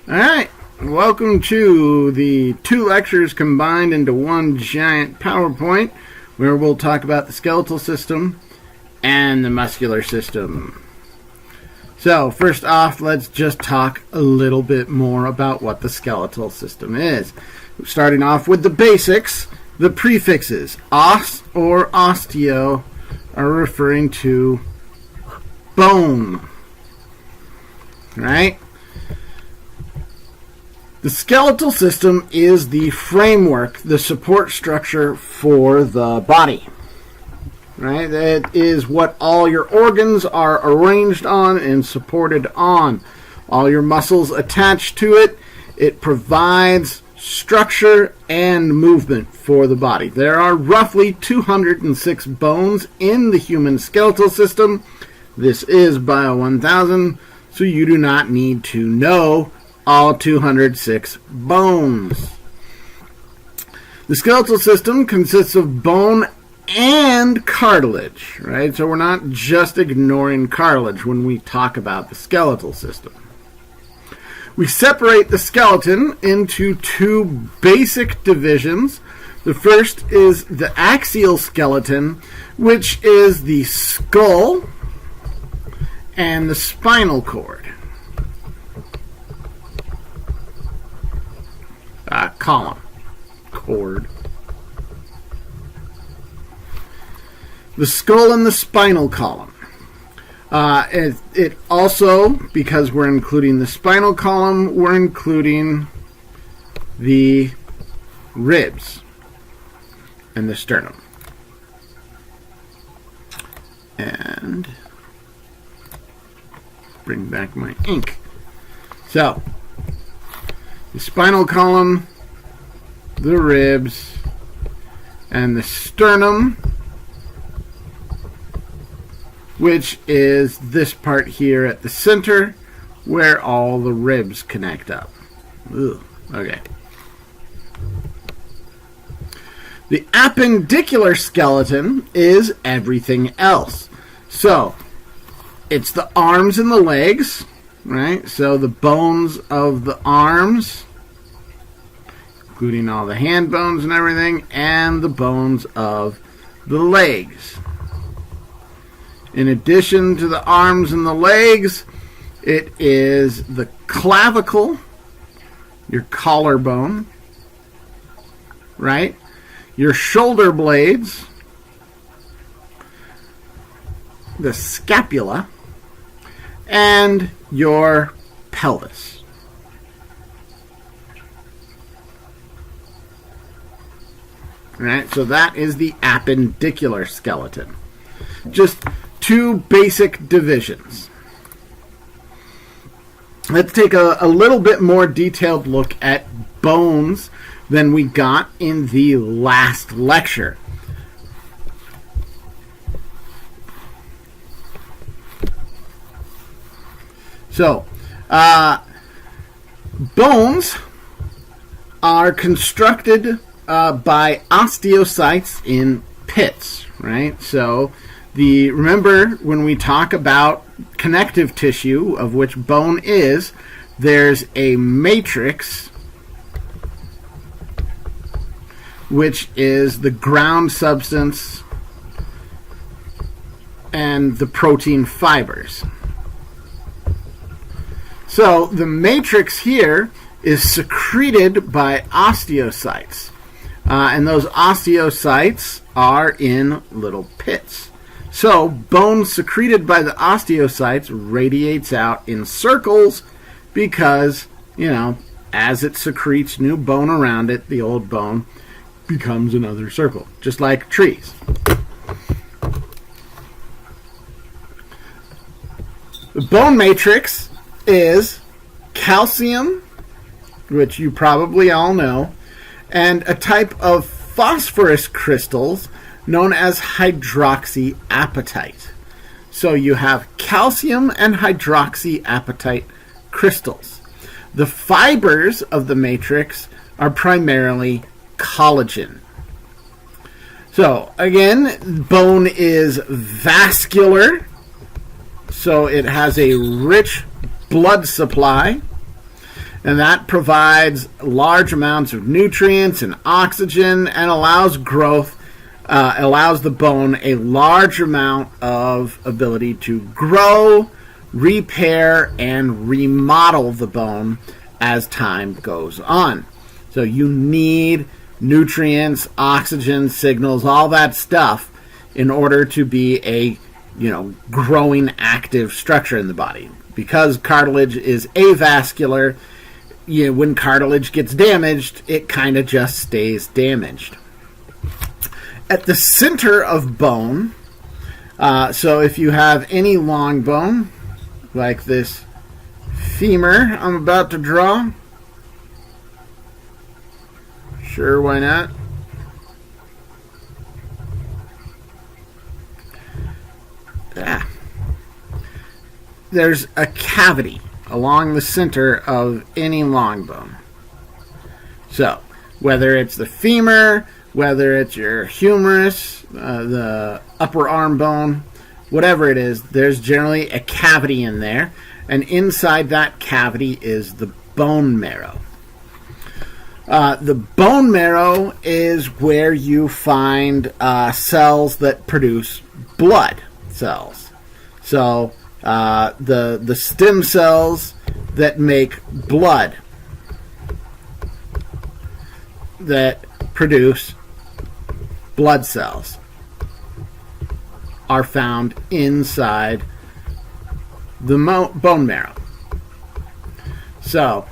Alright, welcome to the two lectures combined into one giant PowerPoint where we'll talk about the skeletal system and the muscular system. So, first off, let's just talk a little bit more about what the skeletal system is. Starting off with the basics, the prefixes. Os or osteo are referring to bone. Right? The skeletal system is the framework, the support structure for the body. Right? That is what all your organs are arranged on and supported on. All your muscles attached to it. It provides structure and movement for the body. There are roughly 206 bones in the human skeletal system. This is Bio 1000, so you do not need to know all 206 bones. The skeletal system consists of bone and cartilage, right? So we're not just ignoring cartilage when we talk about the skeletal system. We separate the skeleton into two basic divisions. The first is the axial skeleton, which is the skull and the spinal cord. Cord. The skull and the spinal column. It also, because we're including the spinal column, we're including the ribs and the sternum. And bring back my ink. So, the spinal column, the ribs, and the sternum, which is this part here at the center where all the ribs connect up. Ugh, okay. The appendicular skeleton is everything else. So, it's the arms and the legs, right? So the bones of the arms, including all the hand bones and everything, and the bones of the legs. In addition to the arms and the legs, it is the clavicle, your collarbone, right? Your shoulder blades, the scapula, and your pelvis. Right? So that is the appendicular skeleton. Just two basic divisions. Let's take a little bit more detailed look at bones than we got in the last lecture. So, bones are constructed by osteocytes in pits, right? So, remember when we talk about connective tissue, of which bone is, there's a matrix, which is the ground substance and the protein fibers. So the matrix here is secreted by osteocytes. And those osteocytes are in little pits. So bone secreted by the osteocytes radiates out in circles because, as it secretes new bone around it, the old bone becomes another circle, just like trees. The bone matrix is calcium, which you probably all know, and a type of phosphorus crystals known as hydroxyapatite. So you have calcium and hydroxyapatite crystals. The fibers of the matrix are primarily collagen. So again, bone is vascular, so it has a rich blood supply. And that provides large amounts of nutrients and oxygen and allows growth, allows the bone a large amount of ability to grow, repair, and remodel the bone as time goes on. So you need nutrients, oxygen signals, all that stuff in order to be a, growing active structure in the body. Because cartilage is avascular, when cartilage gets damaged, it kind of just stays damaged. At the center of bone, so if you have any long bone, like this femur I'm about to draw, sure, why not? There's a cavity along the center of any long bone. So, whether it's the femur, whether it's your humerus, the upper arm bone, whatever it is, there's generally a cavity in there, and inside that cavity is the bone marrow. The bone marrow is where you find cells that produce blood cells. So, the stem cells that make blood, that produce blood cells, are found inside the bone marrow. So,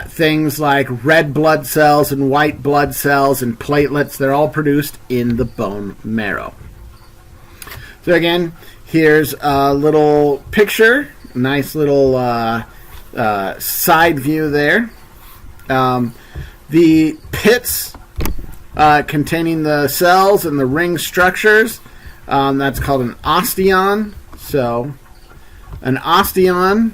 things like red blood cells and white blood cells and platelets, they're all produced in the bone marrow. So again, here's a little picture, nice little side view there. The pits containing the cells and the ring structures, that's called an osteon. So an osteon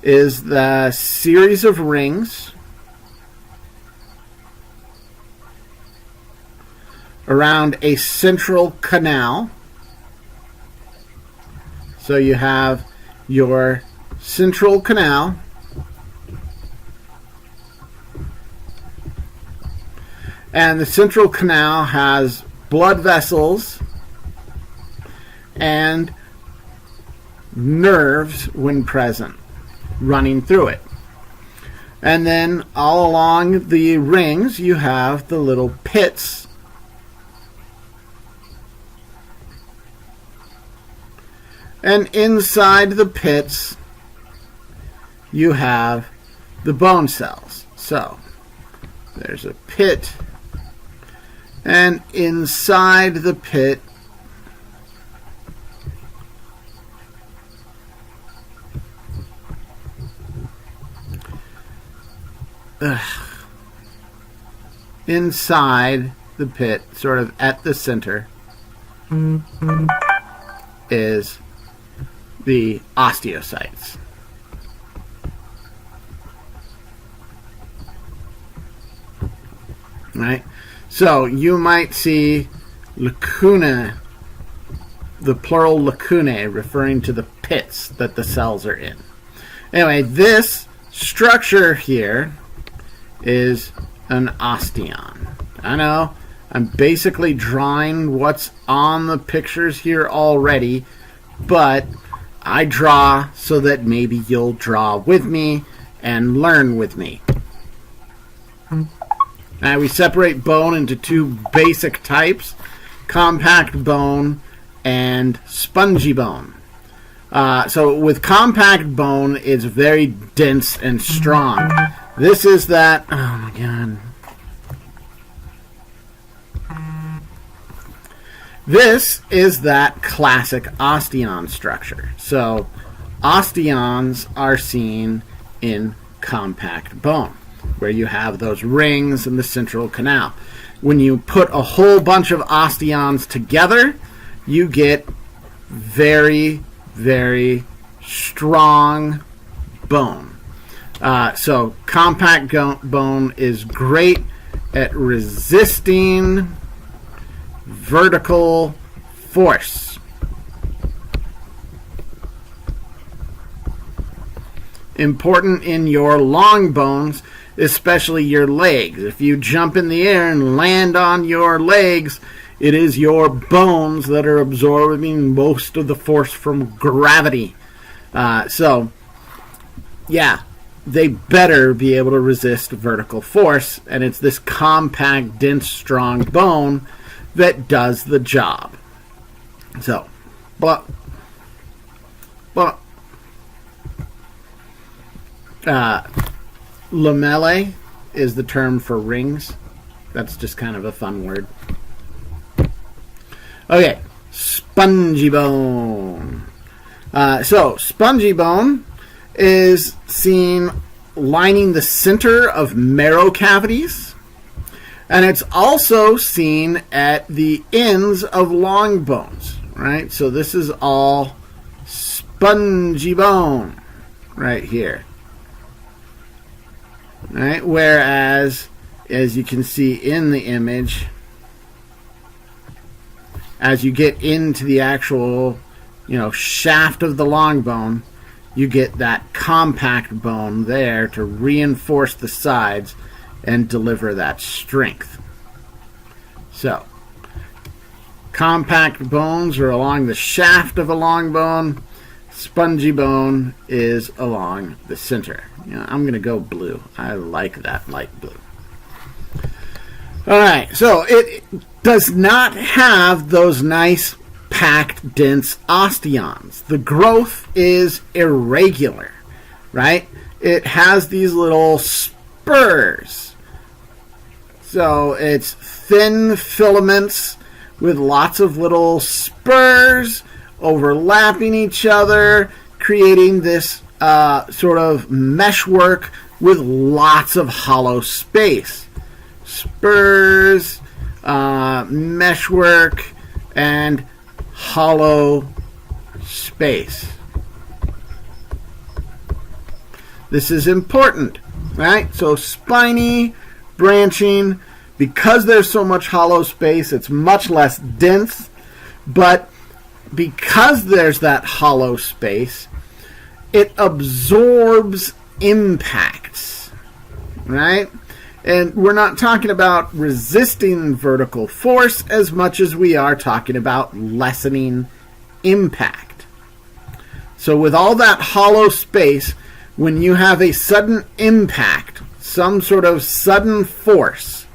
is the series of rings around a central canal. So you have your central canal, and the central canal has blood vessels and nerves when present running through it. And then all along the rings you have the little pits. And inside the pits you have the bone cells. So there's a pit, and inside the pit inside the pit, sort of at the center, is the osteocytes. Right? So you might see lacunae, the plural lacunae, referring to the pits that the cells are in. Anyway, this structure here is an osteon. I know, I'm basically drawing what's on the pictures here already, but I draw so that maybe you'll draw with me and learn with me. Now, we separate bone into two basic types: compact bone and spongy bone. So with compact bone, it's very dense and strong. This is that, oh my god. This is that classic osteon structure. So osteons are seen in compact bone, where you have those rings in the central canal. When you put a whole bunch of osteons together, you get very, very strong bone. So compact bone is great at resisting vertical force. important in your long bones, especially your legs. If you jump in the air and land on your legs, it is your bones that are absorbing most of the force from gravity. So, yeah, they better be able to resist vertical force, and it's this compact, dense, strong bone that does the job. So, but lamellae is the term for rings. That's just kind of a fun word. Okay, spongy bone. So, spongy bone is seen lining the center of marrow cavities, and it's also seen at the ends of long bones, right? So this is all spongy bone right here, right? Whereas, as you can see in the image, as you get into the actual, shaft of the long bone, you get that compact bone there to reinforce the sides and deliver that strength. So, compact bones are along the shaft of a long bone. Spongy bone is along the center. I'm going to go blue. I like that light blue. All right, so it does not have those nice packed, dense osteons. The growth is irregular, right? It has these little spurs. So it's thin filaments with lots of little spurs overlapping each other, creating this sort of meshwork with lots of hollow space. Spurs, meshwork, and hollow space. This is important, right? So spiny, branching, because there's so much hollow space, it's much less dense, but because there's that hollow space, it absorbs impacts, right? And we're not talking about resisting vertical force as much as we are talking about lessening impact. So with all that hollow space, when you have a sudden impact, some sort of sudden force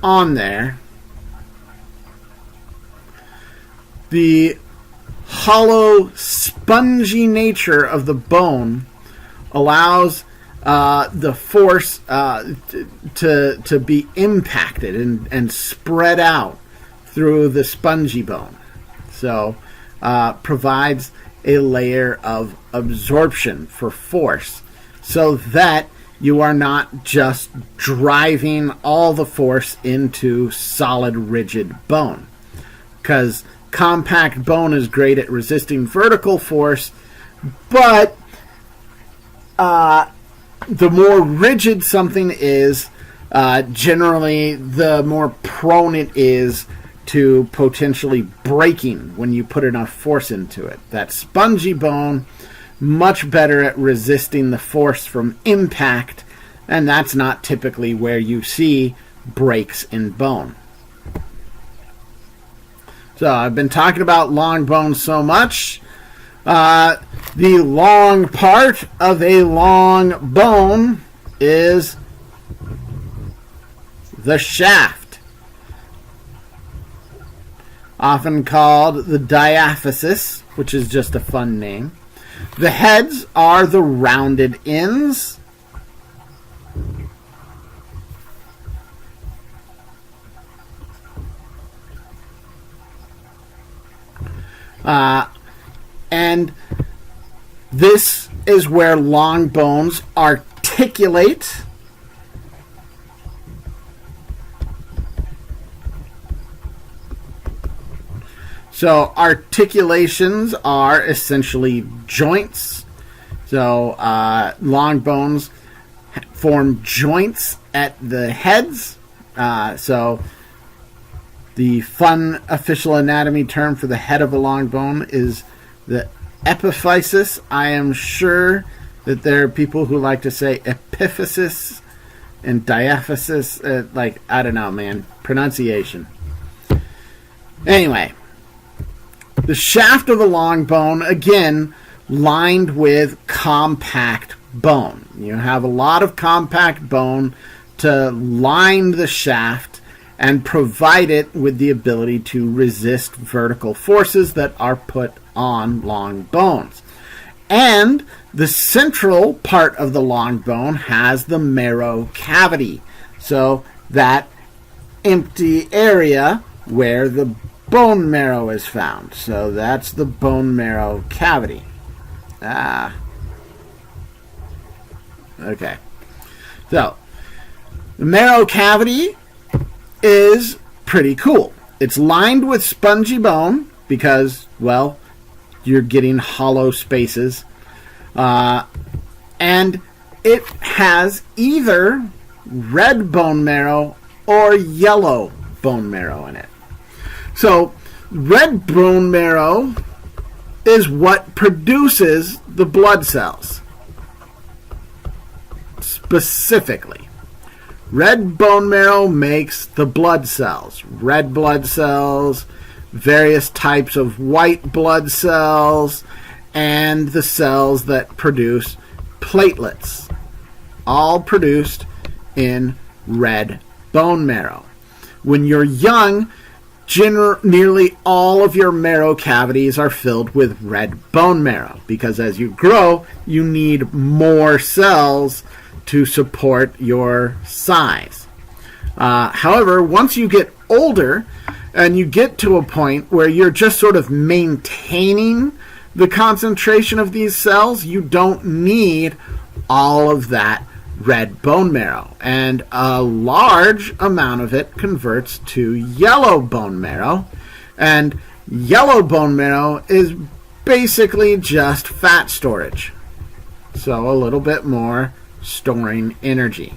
on there, the hollow, spongy nature of the bone allows the force to be impacted and spread out through the spongy bone. So provides a layer of absorption for force so that you are not just driving all the force into solid, rigid bone. Because compact bone is great at resisting vertical force, but the more rigid something is, generally the more prone it is to potentially breaking when you put enough force into it. That spongy bone, much better at resisting the force from impact, and that's not typically where you see breaks in bone. So I've been talking about long bones so much. The long part of a long bone is the shaft, often called the diaphysis, which is just a fun name. The heads are the rounded ends. And this is where long bones articulate. So articulations are essentially joints. So long bones form joints at the heads. So the fun official anatomy term for the head of a long bone is the epiphysis. I am sure that there are people who like to say epiphysis and diaphysis. I don't know, man. Pronunciation. Anyway, the shaft of the long bone, again, lined with compact bone. You have a lot of compact bone to line the shaft and provide it with the ability to resist vertical forces that are put on long bones. And the central part of the long bone has the marrow cavity. So that empty area where the bone marrow is found. So that's the bone marrow cavity. Okay. So the marrow cavity is pretty cool. It's lined with spongy bone because, well, you're getting hollow spaces. And it has either red bone marrow or yellow bone marrow in it. So red bone marrow is what produces the blood cells. Specifically, red bone marrow makes the blood cells. Red blood cells, various types of white blood cells, and the cells that produce platelets. All produced in red bone marrow. When you're young, nearly all of your marrow cavities are filled with red bone marrow because as you grow, you need more cells to support your size. However, once you get older and you get to a point where you're just sort of maintaining the concentration of these cells, you don't need all of that red bone marrow. And a large amount of it converts to yellow bone marrow. And yellow bone marrow is basically just fat storage. So a little bit more storing energy.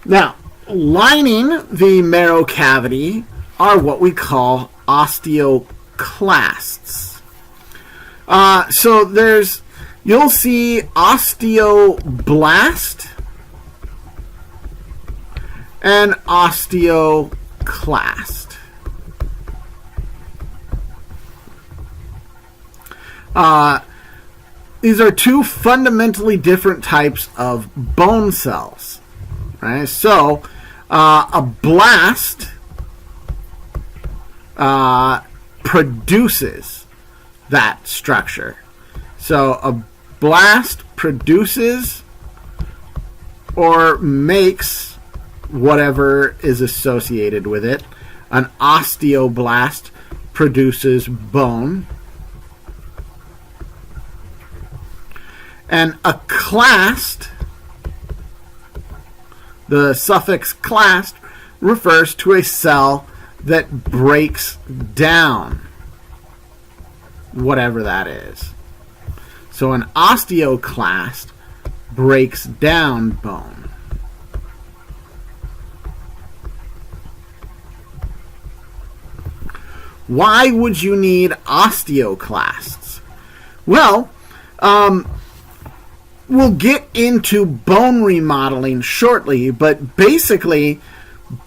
Now, lining the marrow cavity are what we call osteoclasts. So you'll see osteoblast and osteoclast. These are two fundamentally different types of bone cells. Right? So, a blast produces that structure. So, a blast produces or makes whatever is associated with it. An osteoblast produces bone. And a clast, the suffix clast, refers to a cell that breaks down whatever that is. So an osteoclast breaks down bone. Why would you need osteoclasts? Well, we'll get into bone remodeling shortly, but basically,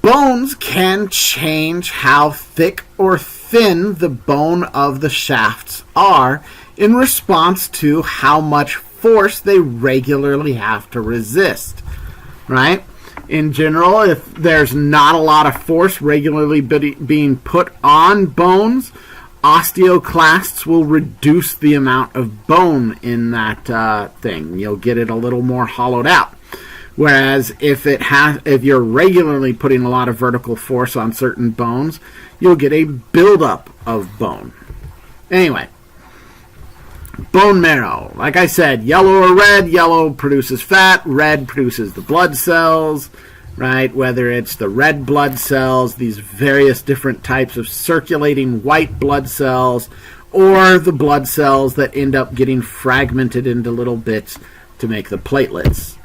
bones can change how thick or thin the bone of the shafts are in response to how much force they regularly have to resist, right? In general, if there's not a lot of force regularly being put on bones, osteoclasts will reduce the amount of bone in that thing. You'll get it a little more hollowed out. Whereas if you're regularly putting a lot of vertical force on certain bones, you'll get a buildup of bone. Anyway, bone marrow. Like I said, yellow or red. Yellow produces fat. Red produces the blood cells. Right, whether it's the red blood cells, these various different types of circulating white blood cells, or the blood cells that end up getting fragmented into little bits to make the platelets.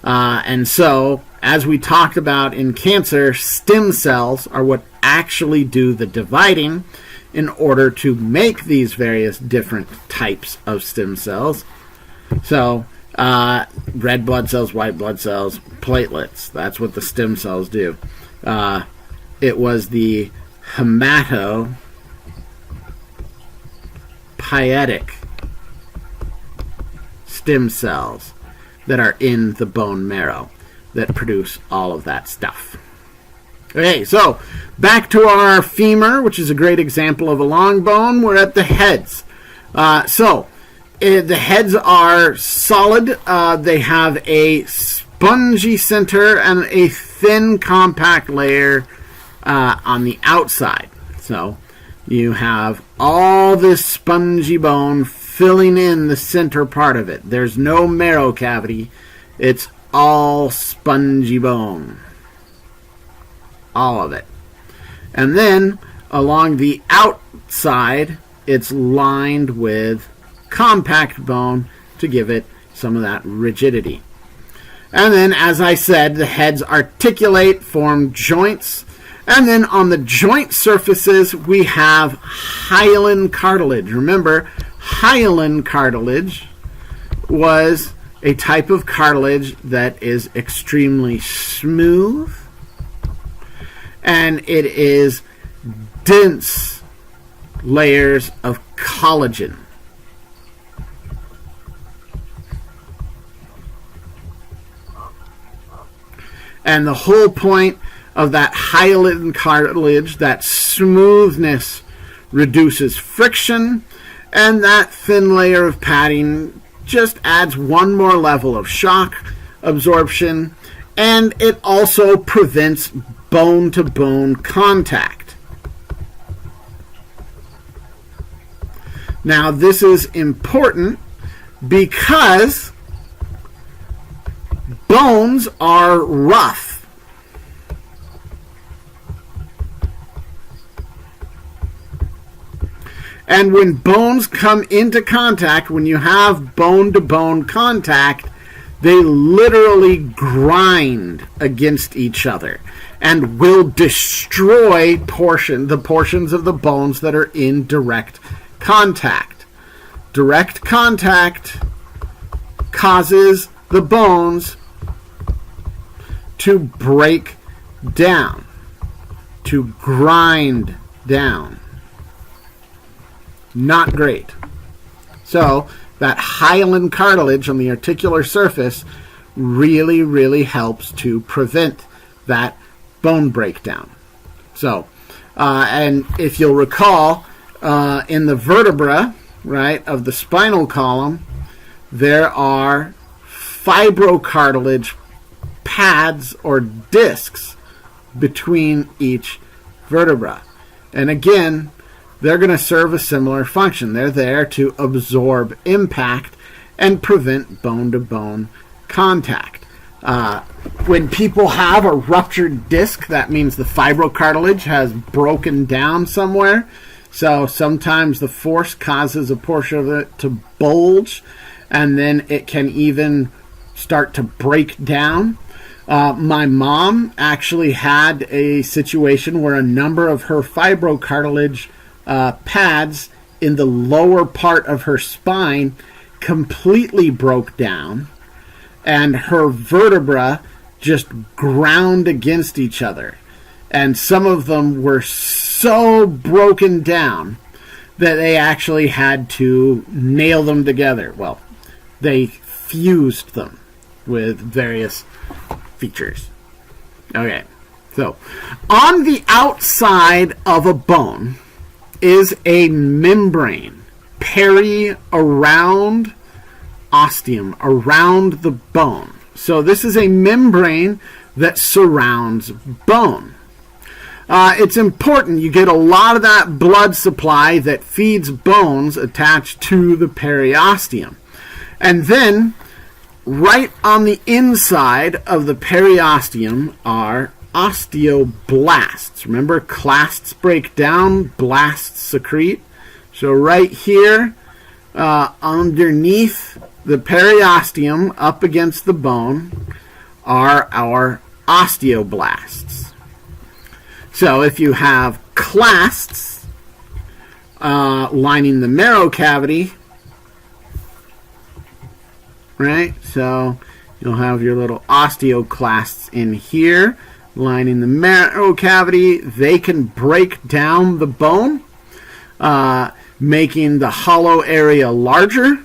And so, as we talked about in cancer, stem cells are what actually do the dividing, in order to make these various different types of stem cells. So, red blood cells, white blood cells, platelets. That's what the stem cells do. It was the hematopoietic stem cells that are in the bone marrow that produce all of that stuff. Okay, so back to our femur, which is a great example of a long bone. We're at the heads. The heads are solid. They have a spongy center and a thin, compact layer on the outside. So you have all this spongy bone filling in the center part of it. There's no marrow cavity. It's all spongy bone. All of it. And then along the outside, it's lined with compact bone to give it some of that rigidity. And then, as I said, the heads articulate, form joints. And then on the joint surfaces, we have hyaline cartilage. Remember, hyaline cartilage was a type of cartilage that is extremely smooth, and it is dense layers of collagen. And the whole point of that hyaline cartilage, that smoothness, reduces friction, and that thin layer of padding just adds one more level of shock absorption, and it also prevents bone-to-bone contact. Now, this is important because bones are rough. And when bones come into contact, when you have bone-to-bone contact, they literally grind against each other and will destroy the portions of the bones that are in direct contact. Direct contact causes the bones to break down, to grind down. Not great. So that hyaline cartilage on the articular surface really, really helps to prevent that bone breakdown. So, and if you'll recall, in the vertebra, right, of the spinal column, there are fibrocartilage pads or discs between each vertebra. And again, they're going to serve a similar function. They're there to absorb impact and prevent bone-to-bone contact. When people have a ruptured disc, that means the fibrocartilage has broken down somewhere. So sometimes the force causes a portion of it to bulge, and then it can even start to break down. My mom actually had a situation where a number of her fibrocartilage pads in the lower part of her spine completely broke down, and her vertebra just ground against each other. And some of them were so broken down that they actually had to nail them together. Well, they fused them with various features. Okay, so on the outside of a bone is a membrane, around osteum, around the bone. So this is a membrane that surrounds bone. It's important. You get a lot of that blood supply that feeds bones attached to the periosteum. And then, right on the inside of the periosteum are osteoblasts. Remember, clasts break down, blasts secrete. So right here, underneath the periosteum, up against the bone, are our osteoblasts. So if you have clasts, lining the marrow cavity. Right? So you'll have your little osteoclasts in here lining the marrow cavity. They can break down the bone, making the hollow area larger.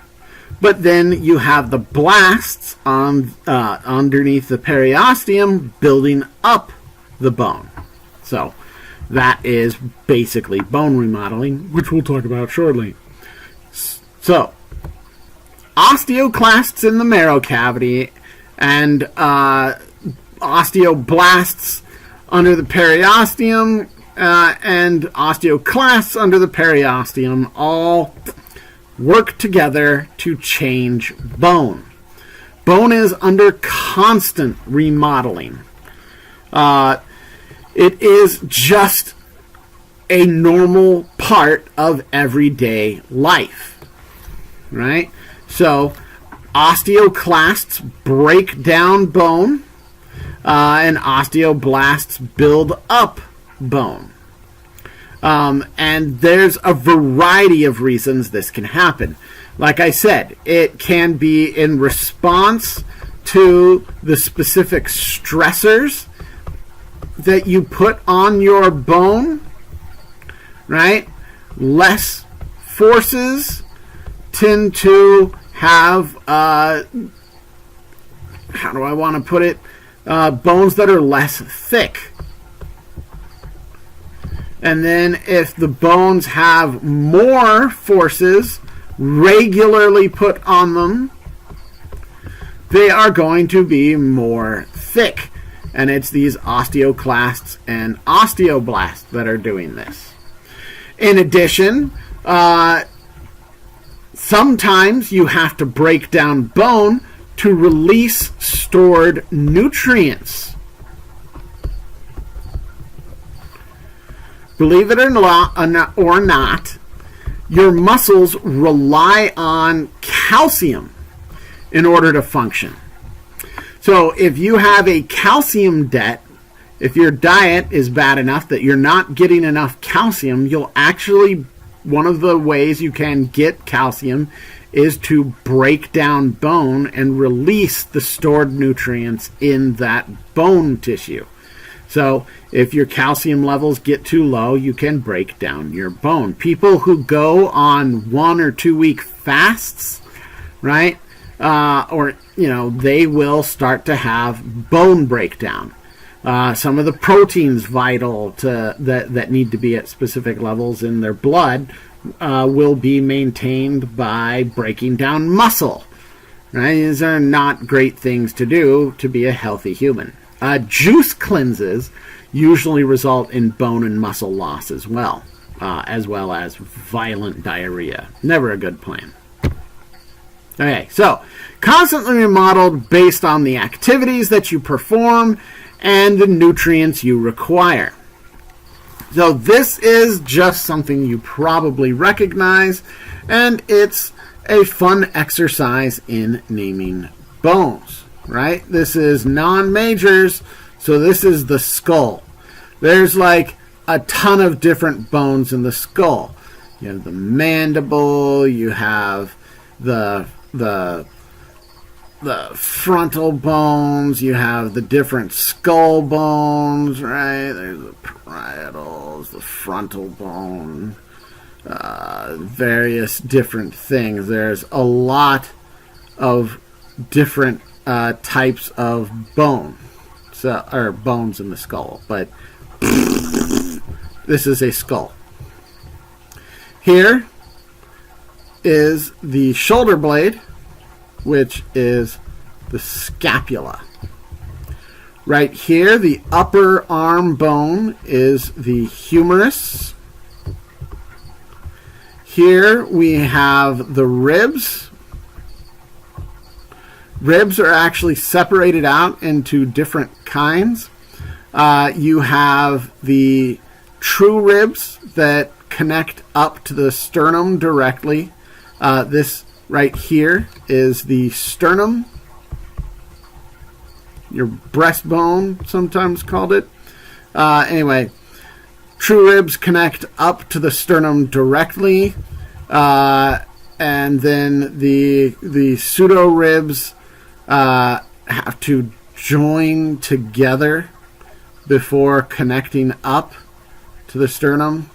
But then you have the blasts on underneath the periosteum building up the bone. So that is basically bone remodeling, which we'll talk about shortly. So osteoclasts in the marrow cavity and osteoblasts under the periosteum and osteoclasts under the periosteum all work together to change bone. Bone is under constant remodeling. It is just a normal part of everyday life, right? So osteoclasts break down bone, and osteoblasts build up bone. And there's a variety of reasons this can happen. Like I said, it can be in response to the specific stressors that you put on your bone, right? Less forces tend to have, how do I want to put it? Bones that are less thick. And then if the bones have more forces regularly put on them, they are going to be more thick. And it's these osteoclasts and osteoblasts that are doing this. In addition, sometimes you have to break down bone to release stored nutrients. Believe it or not, your muscles rely on calcium in order to function. So if you have a calcium debt, if your diet is bad enough that you're not getting enough calcium, one of the ways you can get calcium is to break down bone and release the stored nutrients in that bone tissue. So if your calcium levels get too low, you can break down your bone. People who go on 1 or 2 week fasts, right? They will start to have bone breakdown. Some of the proteins vital that need to be at specific levels in their blood will be maintained by breaking down muscle. Right? These are not great things to do to be a healthy human. Juice cleanses usually result in bone and muscle loss as well as violent diarrhea. Never a good plan. Okay, so constantly remodeled based on the activities that you perform and the nutrients you require. So this is just something you probably recognize, and it's a fun exercise in naming bones, right? This is non-majors, so this is the skull. There's like a ton of different bones in the skull. You have the mandible, you have the frontal bones, you have the different skull bones, right? There's the parietals, the frontal bone, various different things. There's a lot of different types of bone, or bones in the skull, but this is a skull. Here is the shoulder blade, which is the scapula. Right here, the upper arm bone is the humerus. Here we have the ribs. Ribs are actually separated out into different kinds. You have the true ribs that connect up to the sternum directly. This right here is the sternum, your breastbone, sometimes called it. Anyway, True ribs connect up to the sternum directly, and then the pseudo ribs have to join together before connecting up to the sternum.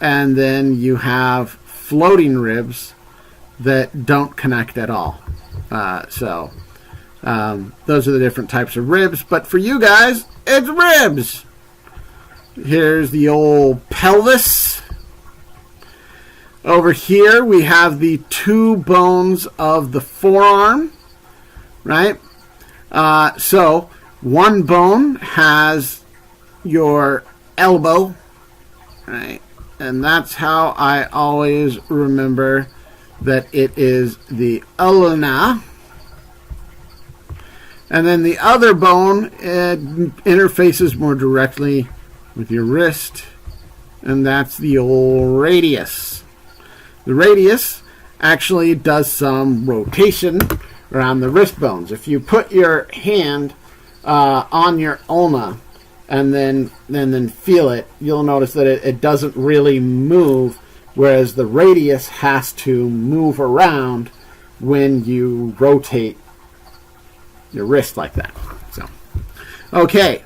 And then you have floating ribs that don't connect at all. So those are the different types of ribs. But for you guys, it's ribs. Here's the old pelvis. Over here we have the two bones of the forearm, right? So one bone has your elbow, right? And that's how I always remember that it is the ulna. And then the other bone, it interfaces more directly with your wrist, and that's the old radius. The radius actually does some rotation around the wrist bones. If you put your hand on your ulna and then feel it, you'll notice that it doesn't really move, whereas the radius has to move around when you rotate your wrist like that. So, okay.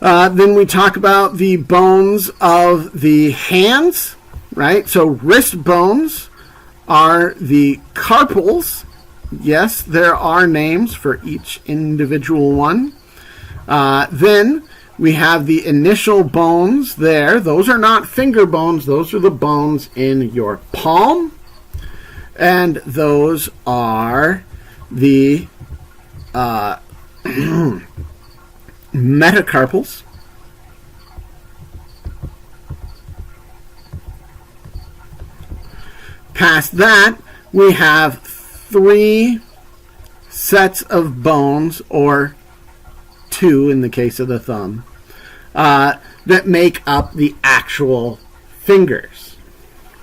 Then we talk about the bones of the hands, right? So wrist bones are the carpals. Yes, there are names for each individual one. Then we have the initial bones there. Those are not finger bones. Those are the bones in your palm. And those are the metacarpals. Past that, we have three sets of bones, or two in the case of the thumb, that make up the actual fingers,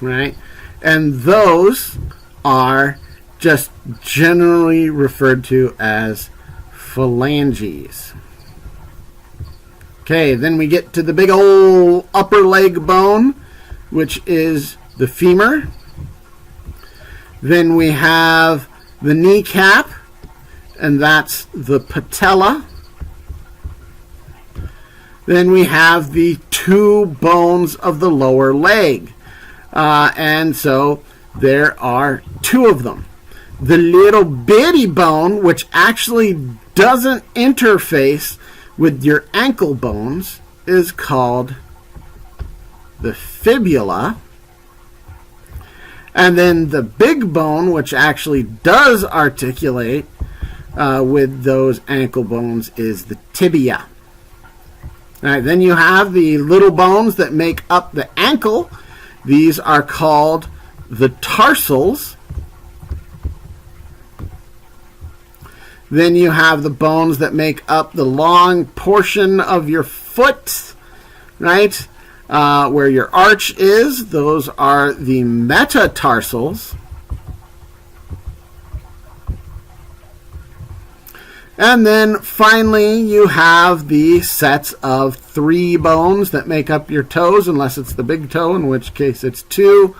right? And those are just generally referred to as phalanges. Okay, then we get to the big old upper leg bone, which is the femur. Then we have the kneecap, and that's the patella. Then we have the two bones of the lower leg. And so there are two of them. The little bitty bone, which actually doesn't interface with your ankle bones, is called the fibula. And then the big bone, which actually does articulate with those ankle bones, is the tibia. All right, then you have the little bones that make up the ankle. These are called the tarsals. Then you have the bones that make up the long portion of your foot, right? Where your arch is. Those are the metatarsals. And then finally, you have the sets of three bones that make up your toes, unless it's the big toe, in which case it's two.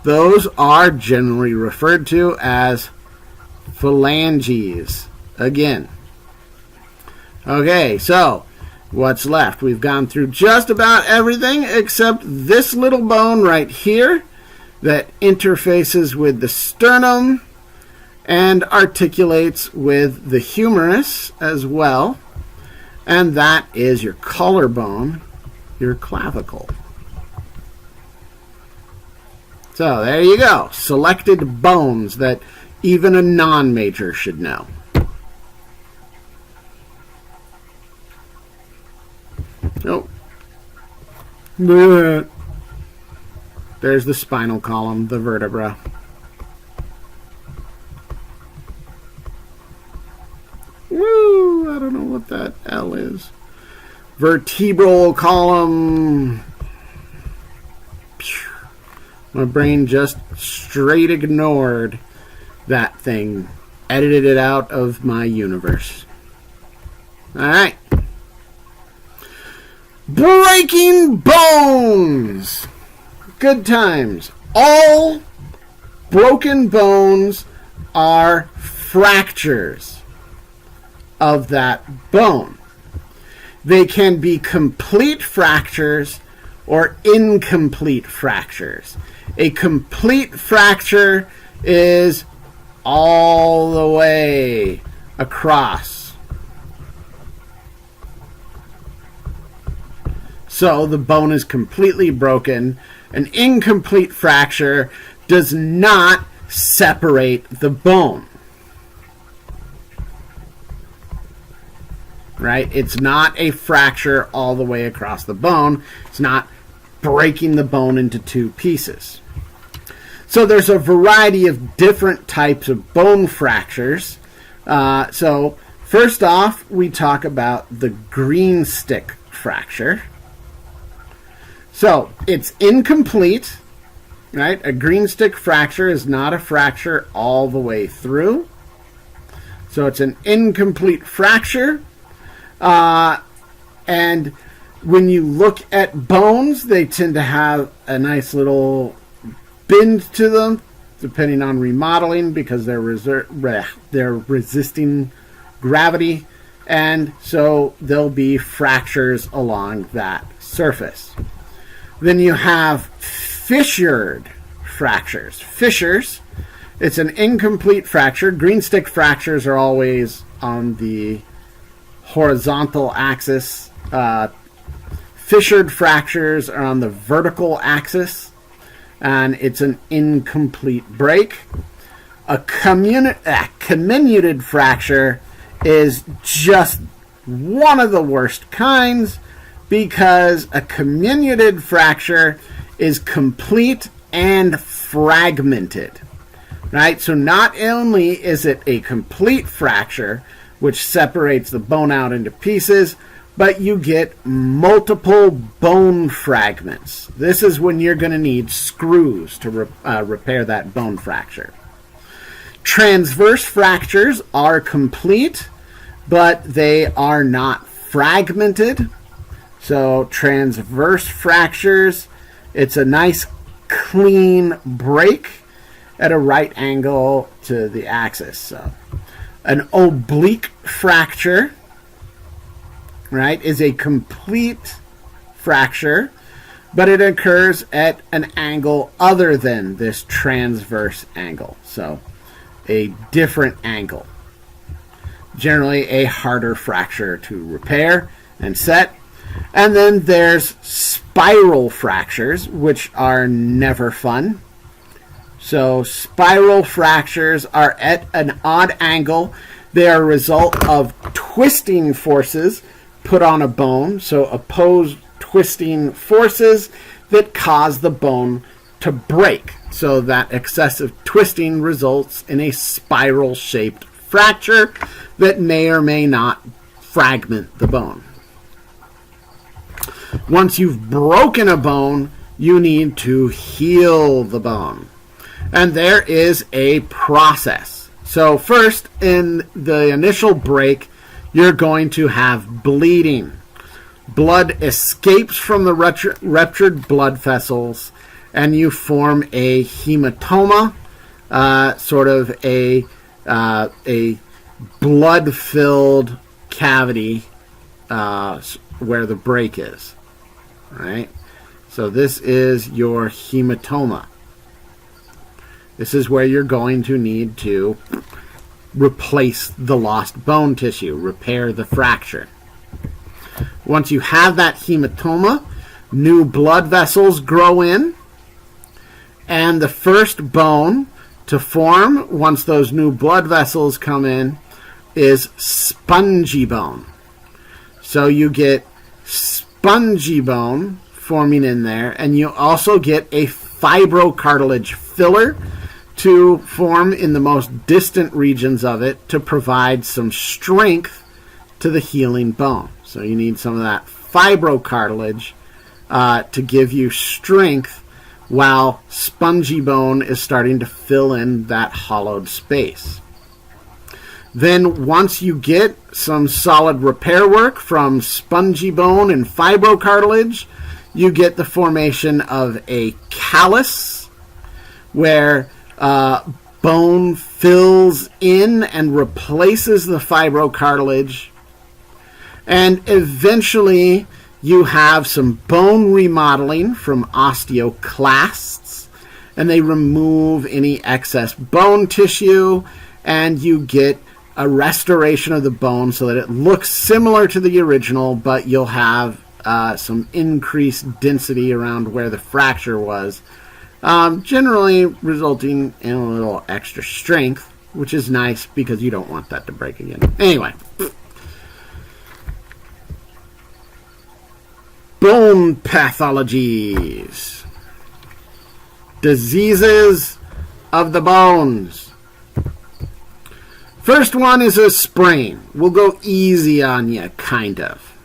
Those are generally referred to as phalanges. Again. Okay, so what's left? We've gone through just about everything except this little bone right here that interfaces with the sternum and articulates with the humerus as well. And that is your collarbone, your clavicle. So there you go. Selected bones that even a non-major should know. Oh. There's the spinal column, the vertebra. Woo! I don't know what that L is. Vertebral column. My brain just straight ignored that thing. Edited it out of my universe. Alright. Breaking bones! Good times. All broken bones are fractures of that bone. They can be complete fractures or incomplete fractures. A complete fracture is all the way across. So the bone is completely broken. An incomplete fracture does not separate the bone. Right? It's not a fracture all the way across the bone. It's not breaking the bone into two pieces. So there's a variety of different types of bone fractures. So first off, we talk about the green stick fracture. So it's incomplete, right? A green stick fracture is not a fracture all the way through. So it's an incomplete fracture. And when you look at bones, they tend to have a nice little bend to them, depending on remodeling, because they're resisting gravity, and so there'll be fractures along that surface. Then you have fissured fractures. Fissures, it's an incomplete fracture. Green stick fractures are always on the horizontal axis. Fissured fractures are on the vertical axis, and it's an incomplete break. A comminuted fracture is just one of the worst kinds, because a comminuted fracture is complete and fragmented. Right? So not only is it a complete fracture, which separates the bone out into pieces, but you get multiple bone fragments. This is when you're going to need screws to repair that bone fracture. Transverse fractures are complete, but they are not fragmented. So transverse fractures, it's a nice clean break at a right angle to the axis. So an oblique fracture, right, is a complete fracture, but it occurs at an angle other than this transverse angle. So a different angle. Generally a harder fracture to repair and set. And then there's spiral fractures, which are never fun. So spiral fractures are at an odd angle. They are a result of twisting forces put on a bone, so opposed twisting forces that cause the bone to break. So that excessive twisting results in a spiral-shaped fracture that may or may not fragment the bone. Once you've broken a bone, you need to heal the bone. And there is a process. So first, in the initial break, you're going to have bleeding. Blood escapes from the ruptured blood vessels, and you form a hematoma, sort of a blood-filled cavity where the break is. Right? So this is your hematoma. This is where you're going to need to replace the lost bone tissue, repair the fracture. Once you have that hematoma, new blood vessels grow in, and the first bone to form, once those new blood vessels come in, is spongy bone. So you get spongy bone forming in there, and you also get a fibrocartilage filler to form in the most distant regions of it to provide some strength to the healing bone. So you need some of that fibrocartilage to give you strength while spongy bone is starting to fill in that hollowed space. Then once you get some solid repair work from spongy bone and fibrocartilage, you get the formation of a callus, where bone fills in and replaces the fibrocartilage. And eventually you have some bone remodeling from osteoclasts, and they remove any excess bone tissue, and you get a restoration of the bone so that it looks similar to the original, but you'll have some increased density around where the fracture was, generally resulting in a little extra strength, which is nice because you don't want that to break again. Anyway, bone pathologies. Diseases of the bones. First one is a sprain. We'll go easy on you, kind of.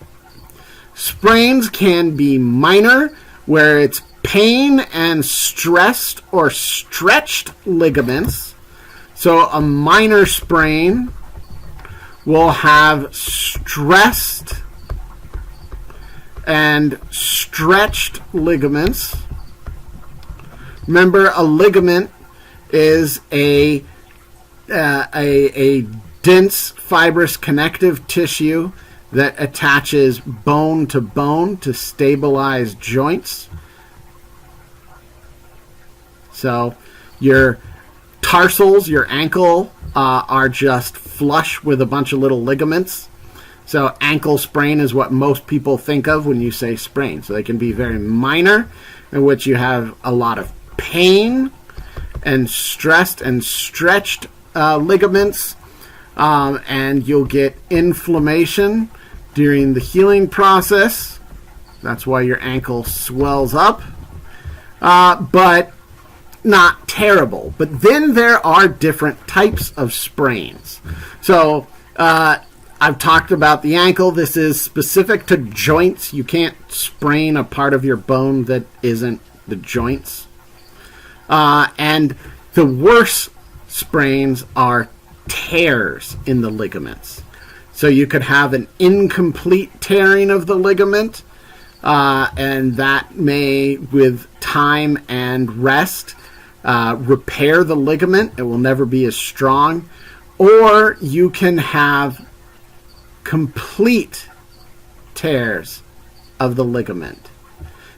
Sprains can be minor, where it's pain and stressed or stretched ligaments. So a minor sprain will have stressed and stretched ligaments. Remember, a ligament is a dense fibrous connective tissue that attaches bone to stabilize joints. So your tarsals, your ankle, are just flush with a bunch of little ligaments. So ankle sprain is what most people think of when you say sprain. So they can be very minor, in which you have a lot of pain and stressed and stretched ligaments, and you'll get inflammation during the healing process. That's why your ankle swells up, but not terrible. But then there are different types of sprains. So I've talked about the ankle. This is specific to joints. You can't sprain a part of your bone that isn't the joints. And the worst sprains are tears in the ligaments. So you could have an incomplete tearing of the ligament, and that may, with time and rest, repair the ligament. It will never be as strong. Or you can have complete tears of the ligament.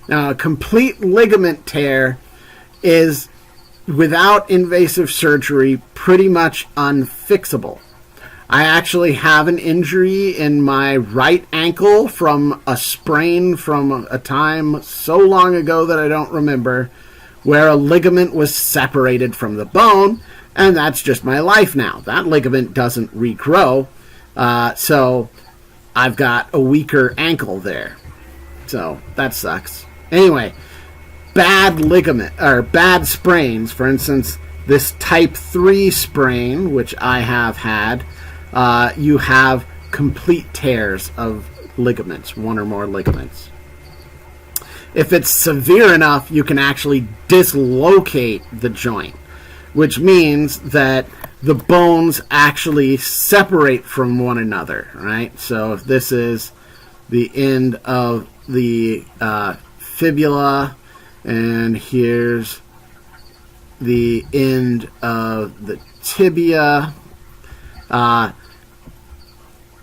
Now, a complete ligament tear is, without invasive surgery, pretty much unfixable. I actually have an injury in my right ankle from a sprain from a time so long ago that I don't remember, where a ligament was separated from the bone, and that's just my life now. That ligament doesn't regrow, so I've got a weaker ankle there. So that sucks. Anyway, bad ligament or bad sprains, for instance, this type 3 sprain, which I have had, you have complete tears of ligaments, one or more ligaments. If it's severe enough, you can actually dislocate the joint, which means that the bones actually separate from one another, right? So if this is the end of the fibula, and here's the end of the tibia,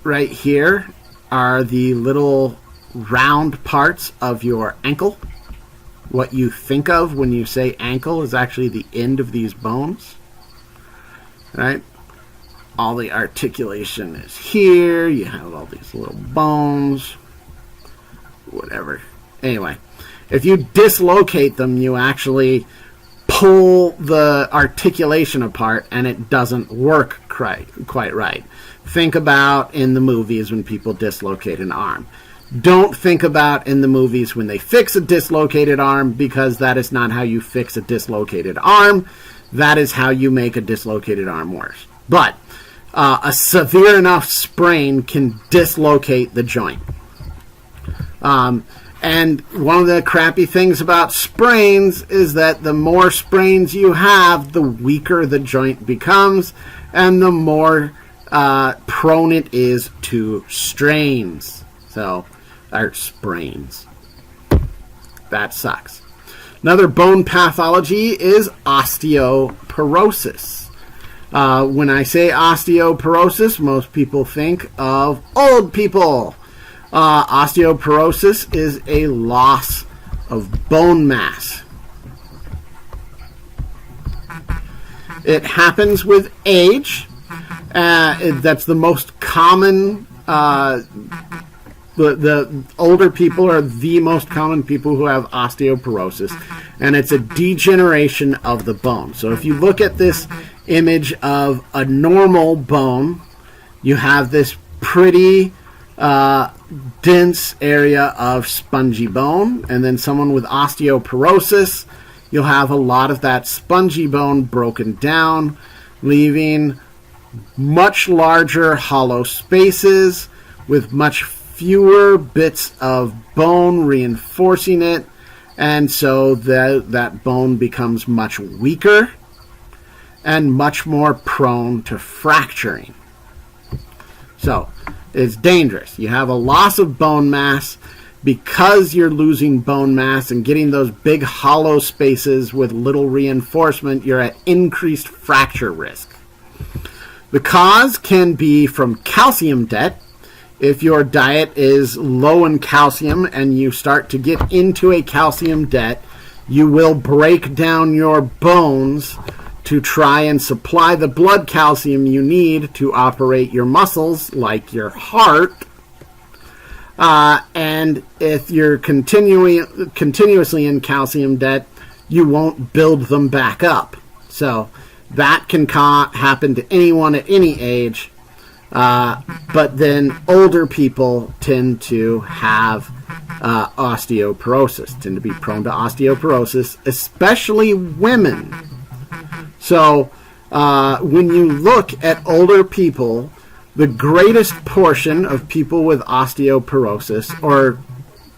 right here are the little round parts of your ankle. What you think of when you say ankle is actually the end of these bones, right? All the articulation is here. You have all these little bones, whatever. Anyway, if you dislocate them, you actually pull the articulation apart, and it doesn't work quite right. Think about in the movies when people dislocate an arm. Don't think about in the movies when they fix a dislocated arm, because that is not how you fix a dislocated arm. That is how you make a dislocated arm worse. But a severe enough sprain can dislocate the joint. And one of the crappy things about sprains is that the more sprains you have, the weaker the joint becomes, and the more prone it is to strains. Or sprains. That sucks. Another bone pathology is osteoporosis. When I say osteoporosis, most people think of old people. Osteoporosis is a loss of bone mass. It happens with age. That's the most common. The older people are the most common people who have osteoporosis, and it's a degeneration of the bone. So if you look at this image of a normal bone, you have this pretty dense area of spongy bone, and then someone with osteoporosis, you'll have a lot of that spongy bone broken down, leaving much larger hollow spaces with much fewer bits of bone reinforcing it, and so that bone becomes much weaker and much more prone to fracturing. So it's dangerous. You have a loss of bone mass. Because you're losing bone mass and getting those big hollow spaces with little reinforcement, you're at increased fracture risk. The cause can be from calcium debt. If your diet is low in calcium and you start to get into a calcium debt, you will break down your bones to try and supply the blood calcium you need to operate your muscles, like your heart. And if you're continuously in calcium debt, you won't build them back up. So that can happen to anyone at any age. But then older people tend to have osteoporosis, tend to be prone to osteoporosis, especially women. So when you look at older people, the greatest portion of people with osteoporosis, or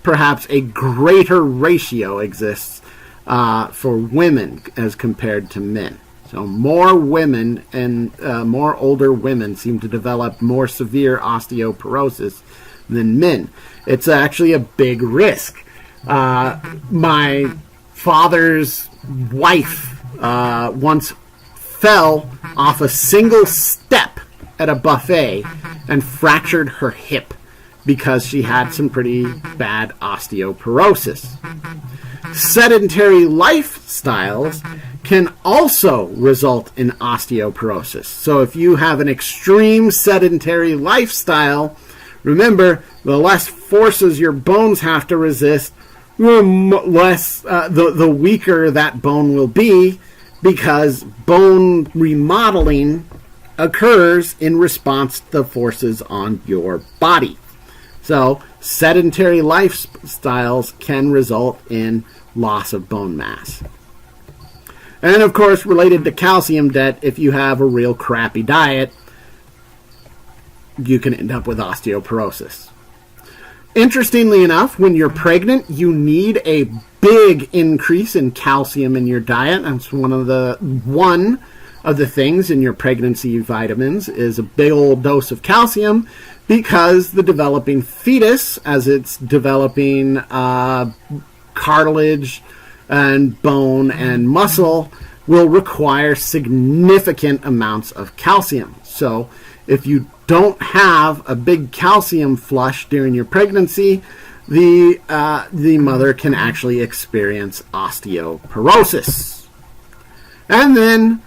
perhaps a greater ratio, exists for women as compared to men. So more women and more older women seem to develop more severe osteoporosis than men. It's actually a big risk. My father's wife once fell off a single step at a buffet and fractured her hip because she had some pretty bad osteoporosis. Sedentary lifestyles can also result in osteoporosis. So if you have an extreme sedentary lifestyle, remember, the less forces your bones have to resist, the weaker that bone will be, because bone remodeling occurs in response to the forces on your body. So sedentary lifestyles can result in loss of bone mass. And of course, related to calcium debt, if you have a real crappy diet, you can end up with osteoporosis. Interestingly enough, when you're pregnant, you need a big increase in calcium in your diet. That's one of the things in your pregnancy vitamins is a big old dose of calcium, because the developing fetus, as it's developing cartilage and bone and muscle, will require significant amounts of calcium. So if you don't have a big calcium flush during your pregnancy, the mother can actually experience osteoporosis. And then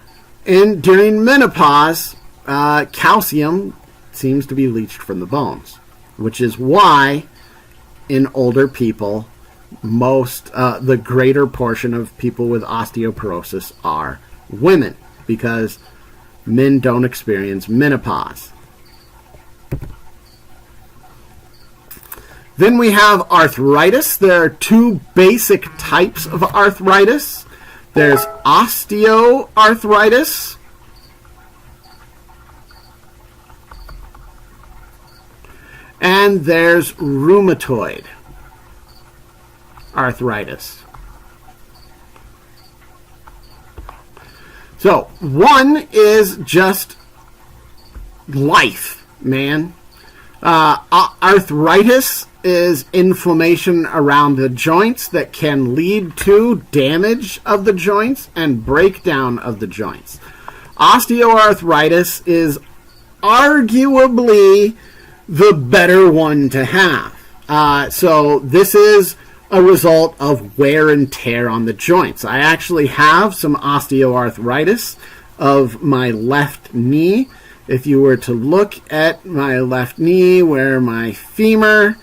during menopause, calcium seems to be leached from the bones, which is why in older people, the greater portion of people with osteoporosis are women, because men don't experience menopause. Then we have arthritis. There are two basic types of arthritis. There's osteoarthritis and there's rheumatoid arthritis. So one is just life, man. Arthritis is inflammation around the joints that can lead to damage of the joints and breakdown of the joints. Osteoarthritis is arguably the better one to have. So this is a result of wear and tear on the joints. I actually have some osteoarthritis of my left knee. If you were to look at my left knee where my femur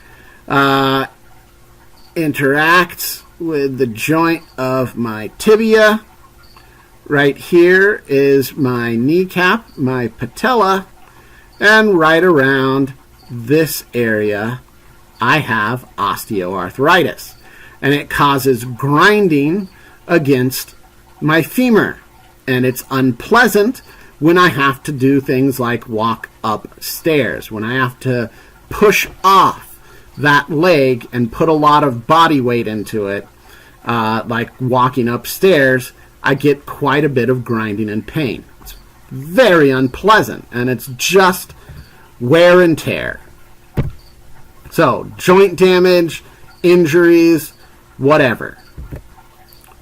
interacts with the joint of my tibia, right here is my kneecap, my patella, and right around this area I have osteoarthritis. And it causes grinding against my femur. And it's unpleasant when I have to do things like walk upstairs, when I have to push off that leg and put a lot of body weight into it, like walking upstairs, I get quite a bit of grinding and pain. It's very unpleasant, and it's just wear and tear. So, joint damage, injuries, whatever.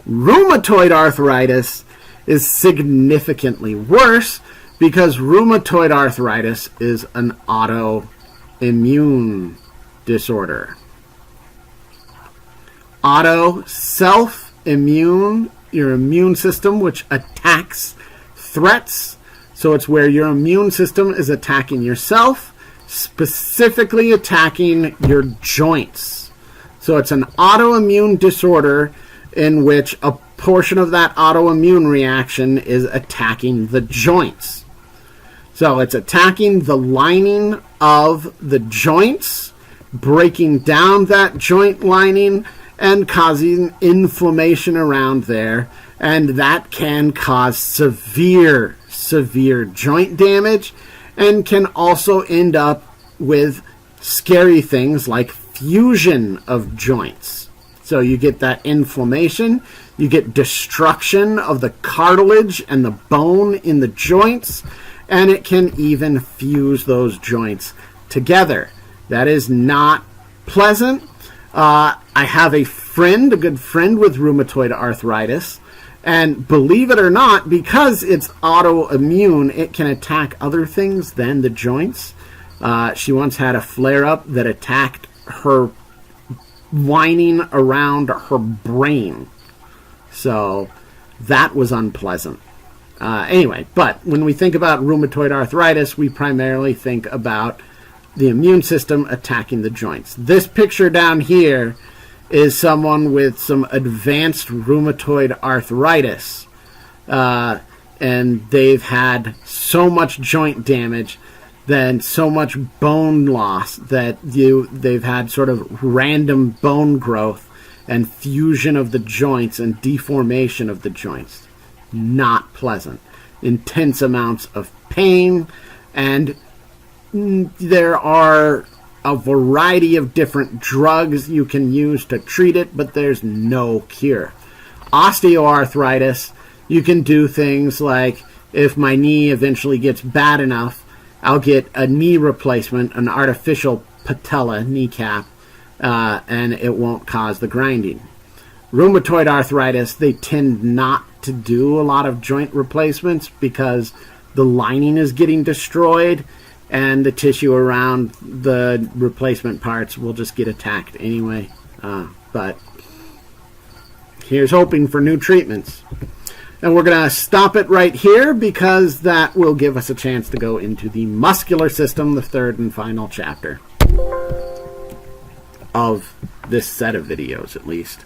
Rheumatoid arthritis is significantly worse because rheumatoid arthritis is an autoimmune disorder. Auto, self-immune, your immune system, which attacks threats. So it's where your immune system is attacking yourself, specifically attacking your joints. So it's an autoimmune disorder in which a portion of that autoimmune reaction is attacking the joints. So it's attacking the lining of the joints, breaking down that joint lining, and causing inflammation around there. And that can cause severe joint damage and can also end up with scary things like fusion of joints. So you get that inflammation, you get destruction of the cartilage and the bone in the joints, and it can even fuse those joints together. That is not pleasant. I have a good friend with rheumatoid arthritis, and believe it or not, because it's autoimmune, it can attack other things than the joints. She once had a flare-up that attacked her lining around her brain. So that was unpleasant. Anyway, but when we think about rheumatoid arthritis, we primarily think about the immune system attacking the joints. This picture down here is someone with some advanced rheumatoid arthritis. And they've had so much joint damage, then so much bone loss that they've had sort of random bone growth and fusion of the joints and deformation of the joints. Not pleasant. Intense amounts of pain, and there are a variety of different drugs you can use to treat it, but there's no cure. Osteoarthritis, you can do things like, if my knee eventually gets bad enough, I'll get a knee replacement, an artificial patella kneecap, and it won't cause the grinding. Rheumatoid arthritis, they tend not to do a lot of joint replacements because the lining is getting destroyed and the tissue around the replacement parts will just get attacked anyway. But here's hoping for new treatments. And we're going to stop it right here because that will give us a chance to go into the muscular system, the third and final chapter of this set of videos, at least.